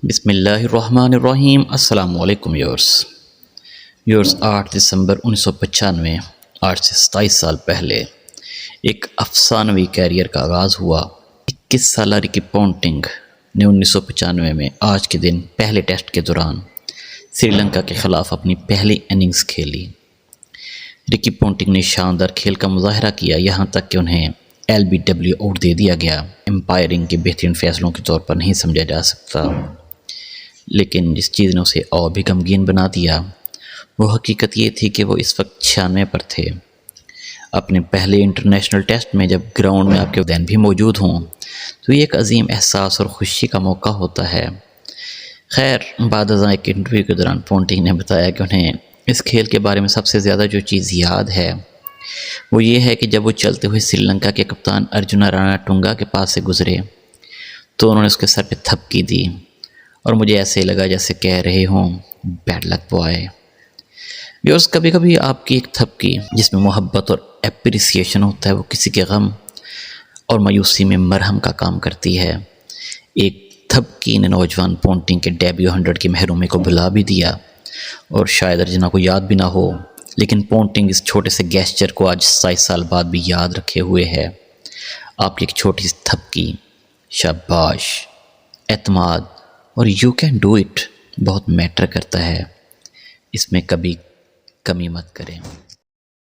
بسم اللہ الرحمن الرحیم۔ السلام علیکم ویورز 8 دسمبر 1995، آج سے 27 سال پہلے ایک افسانوی کیریئر کا آغاز ہوا۔ 21 سالہ رکی پونٹنگ نے 1995 میں آج کے دن پہلے ٹیسٹ کے دوران سری لنکا کے خلاف اپنی پہلی اننگز کھیلی۔ رکی پونٹنگ نے شاندار کھیل کا مظاہرہ کیا، یہاں تک کہ انہیں LBW آؤٹ دے دیا گیا۔ امپائرنگ کے بہترین فیصلوں کے طور پر نہیں سمجھا جا سکتا، لیکن جس چیز نے اسے اور بھی غمگین بنا دیا وہ حقیقت یہ تھی کہ وہ اس وقت 96 پر تھے۔ اپنے پہلے انٹرنیشنل ٹیسٹ میں جب گراؤنڈ میں آپ کے والدین بھی موجود ہوں تو یہ ایک عظیم احساس اور خوشی کا موقع ہوتا ہے۔ خیر، بعد ازاں ایک انٹرویو کے دوران پونٹنگ نے بتایا کہ انہیں اس کھیل کے بارے میں سب سے زیادہ جو چیز یاد ہے وہ یہ ہے کہ جب وہ چلتے ہوئے سری لنکا کے کپتان ارجنا راناٹونگا کے پاس سے گزرے تو انہوں نے اس کے سر پہ تھپکی دی اور مجھے ایسے لگا جیسے کہہ رہے ہوں بیڈ لک بوائے۔ ویورز، کبھی کبھی آپ کی ایک تھپکی جس میں محبت اور اپریسیشن ہوتا ہے وہ کسی کے غم اور مایوسی میں مرہم کا کام کرتی ہے۔ ایک تھپکی نے نوجوان پونٹنگ کے ڈیبیو 100 کی محرومی کو بھلا بھی دیا، اور شاید ارجنا کو یاد بھی نہ ہو، لیکن پونٹنگ اس چھوٹے سے گیسچر کو آج 27 سال بعد بھی یاد رکھے ہوئے ہے۔ آپ کی ایک چھوٹی سی تھپکی، شاباش، اعتماد اور یو کین ڈو اٹ بہت میٹر کرتا ہے، اس میں کبھی کمی مت کریں۔